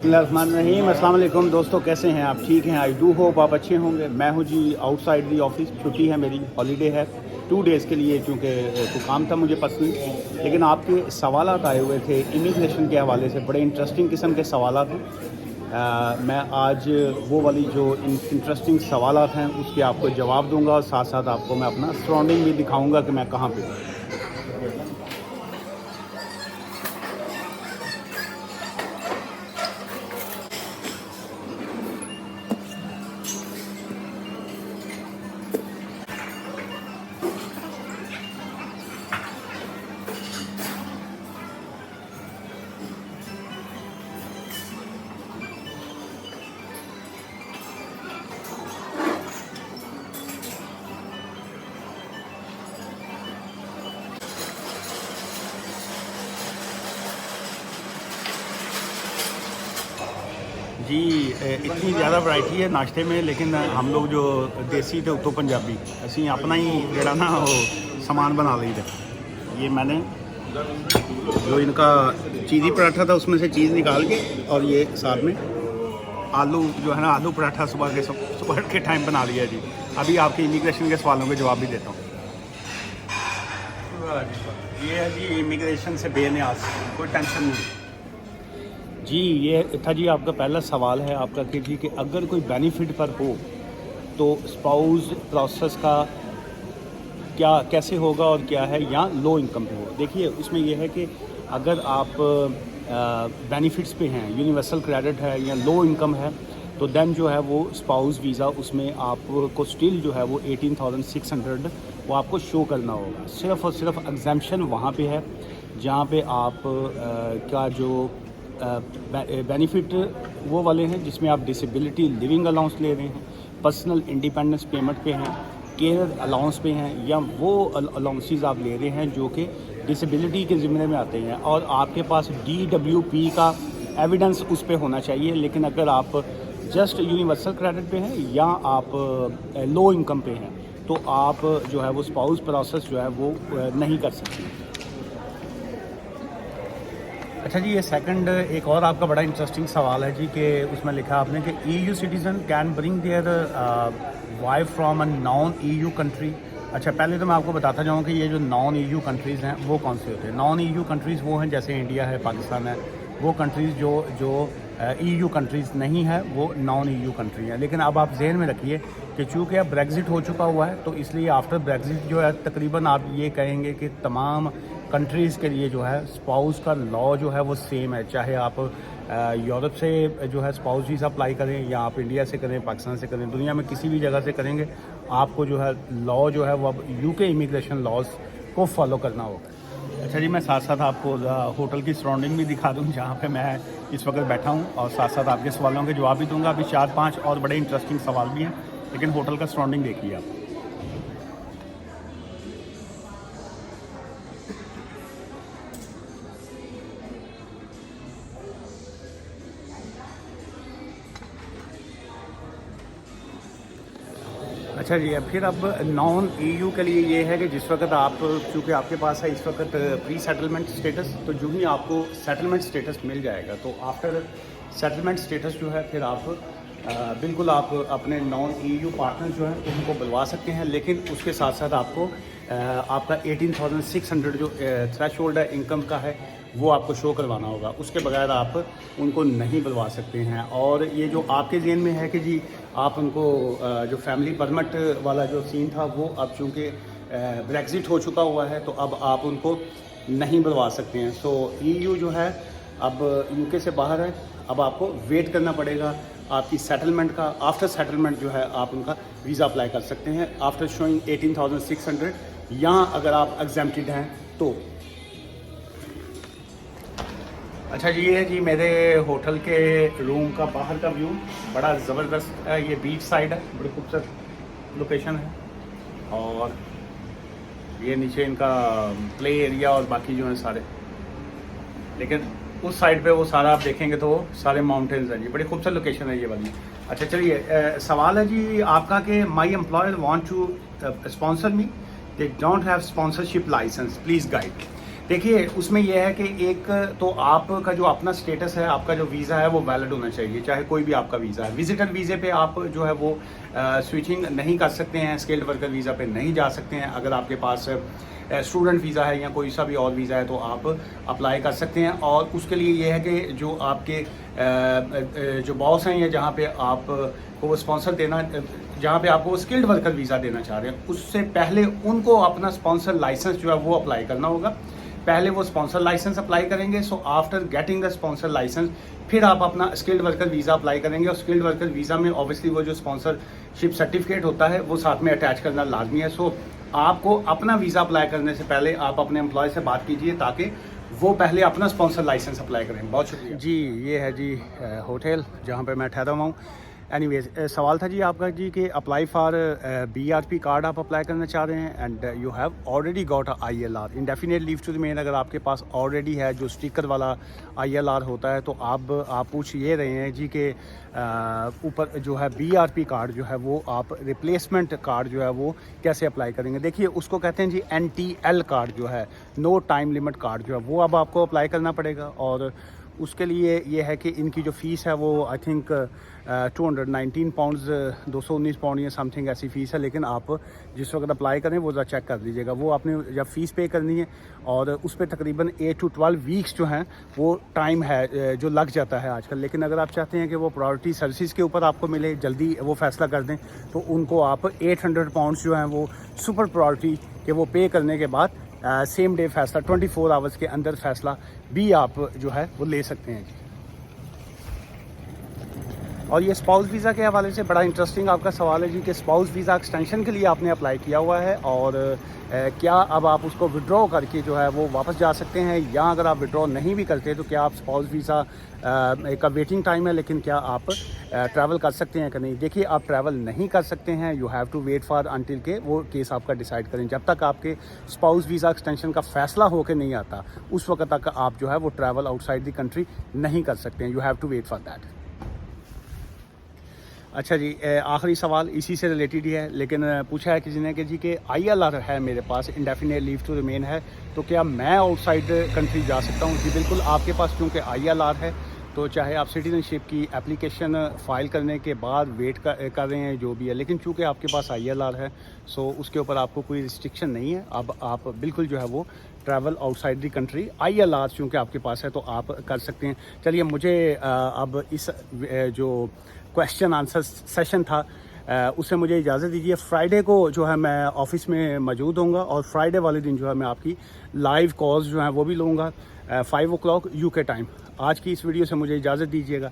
रहीम अस्सलाम वालेकुम दोस्तों, कैसे हैं आप? ठीक हैं? आई डू होप आप अच्छे होंगे। मैं हूं जी आउटसाइड दी ऑफिस, छुट्टी है मेरी, हॉलीडे है 2 डेज़ के लिए, क्योंकि कोई काम था मुझे पर्सनली। लेकिन आपके सवालात आए हुए थे इमिग्रेशन के हवाले से, बड़े इंटरेस्टिंग किस्म के सवालात हैं। मैं आज वो वाली जो इंटरेस्टिंग सवालात हैं उसके आपको जवाब दूंगा और साथ साथ आपको मैं अपना सराउंडिंग भी दिखाऊँगा कि मैं कहाँ पे हूँ। जी, इतनी ज़्यादा वैरायटी है नाश्ते में, लेकिन हम लोग जो देसी थे उत्तो पंजाबी, असी अपना ही जरा ना वो सामान बना ली थे। ये मैंने जो इनका चीज़ी पराठा था उसमें से चीज़ निकाल के, और ये साथ में आलू जो है ना, आलू पराठा सुबह के टाइम बना लिया जी। अभी आपके इमिग्रेशन के सवालों के जवाब भी देता हूँ। ये है जी इमिग्रेशन से बेनियाज, कोई टेंशन नहीं जी। ये था जी आपका पहला सवाल है आपका कि जी कि अगर कोई बेनिफिट पर हो तो स्पाउस प्रोसेस का क्या कैसे होगा और क्या है, या लो इनकम पे हो। देखिए उसमें यह है कि अगर आप बेनिफिट्स पे हैं, यूनिवर्सल क्रेडिट है या लो इनकम है, तो देन जो है वो स्पाउस वीज़ा, उसमें आपको स्टिल जो है वो 18,600 वो आपको शो करना होगा। सिर्फ़ और सिर्फ एग्जाम्पशन वहाँ पे है जहाँ पे आप का जो बेनिफिट वो वाले हैं जिसमें आप डिसेबिलिटी लिविंग अलाउंस ले रहे हैं, पर्सनल इंडिपेंडेंस पेमेंट पे हैं, केयर अलाउंस पे हैं, या वो अलाउंसेस आप ले रहे हैं जो कि डिसेबिलिटी के ज़िम्मे में आते हैं, और आपके पास DWP का एविडेंस उस पर होना चाहिए। लेकिन अगर आप जस्ट यूनिवर्सल क्रेडिट पे हैं या आप लो इनकम पे हैं, तो आप जो है वो स्पाउस प्रोसेस जो है वो नहीं कर सकते। अच्छा जी, ये सेकंड एक और आपका बड़ा इंटरेस्टिंग सवाल है जी कि उसमें लिखा आपने कि EU citizen can bring their wife from a non EU country. अच्छा, पहले तो मैं आपको बताता जाऊँ कि ये जो नॉन EU कंट्रीज़ हैं वो कौन से होते हैं। नॉन EU कंट्रीज़ वो हैं जैसे इंडिया है, पाकिस्तान है, वो कंट्रीज़ जो EU कंट्रीज़ नहीं है वो नॉन EU कंट्री है। लेकिन अब आप जहन में रखिए कि चूँकि अब ब्रेग्ज़िट हो चुका हुआ है, तो इसलिए आफ्टर ब्रेग्ज़िट जो है तकरीबन आप ये कहेंगे कि तमाम कंट्रीज़ के लिए जो है स्पाउस का लॉ जो है वो सेम है। चाहे आप यूरोप से जो है स्पाउस वीज़ा अप्लाई करें, या आप इंडिया से करें, पाकिस्तान से करें, दुनिया में किसी भी जगह से करेंगे, आपको जो है लॉ जो है वो अब UK इमिग्रेशन लॉज को फॉलो करना होगा। अच्छा जी, मैं साथ साथ आपको होटल की सराउंडिंग भी दिखा दूँ जहाँ पे मैं इस वक्त बैठा हूँ, और साथ साथ आपके सवालों के जवाब भी दूँगा। अभी 4-5 और बड़े इंटरेस्टिंग सवाल भी हैं, लेकिन होटल का सराउंडिंग देखिए आप। अच्छा जी, फिर अब नॉन EU के लिए ये है कि जिस वक्त आप, चूँकि आपके पास है इस वक्त प्री सेटलमेंट स्टेटस, तो जो ही आपको सेटलमेंट स्टेटस मिल जाएगा, तो आफ्टर सेटलमेंट स्टेटस जो है फिर आप बिल्कुल आप अपने नॉन EU पार्टनर जो हैं उनको बुलवा सकते हैं। लेकिन उसके साथ साथ आपको आपका 18,600 जो थ्रेश होल्ड है इनकम का है वो आपको शो करवाना होगा। उसके बगैर आप उनको नहीं बुलवा सकते हैं। और ये जो आपके ज़हन में है कि जी आप उनको जो फैमिली परमिट वाला जो सीन था वो अब चूँकि ब्रेग्ज़िट हो चुका हुआ है, तो अब आप उनको नहीं बुलवा सकते हैं। सो EU जो है अब UK से बाहर है, अब आपको वेट करना पड़ेगा आपकी सेटलमेंट का। आफ्टर सेटलमेंट जो है आप उनका वीज़ा अप्लाई कर सकते हैं आफ्टर शोइंग 18,600, या अगर आप एग्जेम्प्टेड हैं तो। अच्छा जी, ये है जी मेरे होटल के रूम का बाहर का व्यू, बड़ा ज़बरदस्त है। ये बीच साइड है, बड़ी खूबसूरत लोकेशन है, और ये नीचे इनका प्ले एरिया और बाकी जो है सारे। लेकिन उस साइड पे वो सारा आप देखेंगे तो वो सारे माउंटेन्स हैं जी, बड़ी खूबसूरत लोकेशन है ये वाली। अच्छा चलिए, सवाल है जी आपका कि my employer want to sponsor me, they don't have sponsorship licence, please guide. देखिए उसमें यह है कि एक तो आपका जो अपना स्टेटस है, आपका जो वीज़ा है वो वैलिड होना चाहिए, चाहे कोई भी आपका वीज़ा है। विजिटर वीज़े पे आप जो है वो स्विचिंग नहीं कर सकते हैं, स्किल्ड वर्कर वीज़ा पे नहीं जा सकते हैं। अगर आपके पास स्टूडेंट वीज़ा है या कोई सा भी और वीज़ा है तो आप अप्लाई कर सकते हैं। और उसके लिए ये है कि जो आपके जो बॉस हैं या जहाँ पे आप को स्पॉन्सर देना, जहाँ पे आपको स्किल्ड वर्कर वीज़ा देना चाह रहे हैं, उससे पहले उनको अपना स्पॉन्सर लाइसेंस जो है वो अप्लाई करना होगा। पहले वो स्पॉन्सर लाइसेंस अप्लाई करेंगे। So after getting the sponsor licence फिर आप अपना स्किल्ड वर्कर वीज़ा अप्लाई करेंगे। और स्किल्ड वर्कर वीज़ा में ऑब्वियसली वो जो स्पॉन्सरशिप सर्टिफिकेट होता है वो साथ में अटैच करना लाजमी है। सो आपको अपना वीज़ा अप्लाई करने से पहले आप अपने एम्प्लॉय से बात कीजिए ताकि वो पहले अपना स्पॉन्सर लाइसेंस अप्लाई करें। बहुत शुक्रिया जी। ये है जी होटल जहाँ पे मैं ठहरा हुआ हूँ। एनीवेज सवाल था जी आपका जी कि अप्लाई फॉर BRP कार्ड आप अप्लाई करना चाह रहे हैं and you have already got a ILR, indefinite leave to remain. अगर आपके पास ऑलरेडी है जो स्टिकर वाला ILR होता है तो आप पूछ ये रहे हैं जी कि ऊपर जो है BRP कार्ड जो है वो आप रिप्लेसमेंट कार्ड जो है वो कैसे अप्लाई करेंगे। देखिए उसको कहते हैं जी NTL कार्ड जो है, नो टाइम लिमिट कार्ड जो है वो अब आपको अप्लाई करना पड़ेगा। और उसके लिए ये है कि इनकी जो फ़ीस है वो आई थिंक 219 पाउंड्स 219 पाउंड या समथिंग ऐसी फ़ीस है। लेकिन आप जिस वक्त अप्लाई करें वो ज़रा चेक कर लीजिएगा, वो आपने जब फ़ीस पे करनी है और उस पर तकरीबन 8 to 12 वीक्स जो हैं वो टाइम है जो लग जाता है आजकल। लेकिन अगर आप चाहते हैं कि वो प्रायोरिटी सर्विसेज के ऊपर आपको मिले, जल्दी वो फ़ैसला कर दें, तो उनको आप 800 पाउंड्स जो हैं वो सुपर प्रायोरिटी के वो पे करने के बाद सेम डे फैसला 24 आवर्स के अंदर फैसला भी आप जो है वो ले सकते हैं जी। और ये स्पाउस वीज़ा के हवाले से बड़ा इंटरेस्टिंग आपका सवाल है जी कि स्पाउस वीज़ा एक्सटेंशन के लिए आपने अप्लाई किया हुआ है और क्या अब आप उसको विड्रॉ करके जो है वो वापस जा सकते हैं, या अगर आप विड्रॉ नहीं भी करते तो क्या आप स्पाउस वीज़ा का वेटिंग टाइम है लेकिन क्या आप ट्रैवल कर सकते हैं कि नहीं। देखिए आप ट्रैवल नहीं कर सकते हैं, you have to wait for until के वो केस आपका डिसाइड करें। जब तक आपके स्पाउस वीज़ा एक्सटेंशन का फैसला होकर नहीं आता उस वक्त तक आप जो है वो ट्रैवल आउटसाइड द कंट्री नहीं कर सकते हैं, you have to wait for that. अच्छा जी, आखिरी सवाल इसी से रिलेटेड ही है, लेकिन पूछा है किसी ने कि जी के ILR है मेरे पास, इंडेफिनिट लीव टू रिमेन है, तो क्या मैं आउटसाइड कंट्री जा सकता हूँ। जी बिल्कुल, आपके पास क्योंकि ILR है तो चाहे आप सिटीजनशिप की एप्लीकेशन फ़ाइल करने के बाद वेट कर रहे हैं जो भी है, लेकिन चूँकि आपके पास ILR है सो उसके ऊपर आपको कोई रिस्ट्रिक्शन नहीं है। अब आप बिल्कुल जो है वो travel outside the country ILR चूँकि आपके पास है तो आप कर सकते हैं। चलिए मुझे अब इस जो क्वेश्चन आंसर सेशन था उससे मुझे इजाज़त दीजिए। फ्राइडे को जो है मैं ऑफिस में मौजूद होऊंगा और फ्राइडे वाले दिन जो है मैं आपकी लाइव कॉल्स जो हैं वो भी लूँगा 5 o'clock UK टाइम। आज की इस वीडियो से मुझे इजाज़त दीजिएगा,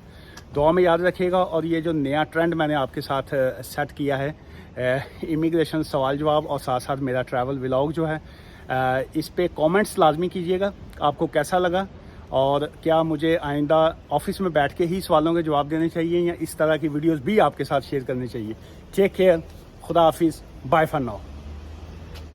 दुआ में याद रखिएगा। और ये जो नया ट्रेंड मैंने आपके साथ सेट किया है, इमिग्रेशन सवाल जवाब और साथ साथ मेरा ट्रैवल व्लॉग जो है, इस पे कमेंट्स लाजमी कीजिएगा आपको कैसा लगा और क्या मुझे आइंदा ऑफिस में बैठ के ही सवालों के जवाब देने चाहिए या इस तरह की वीडियोस भी आपके साथ शेयर करनी चाहिए। टेक केयर, खुदा हाफिज़, बाय फॉर नाउ।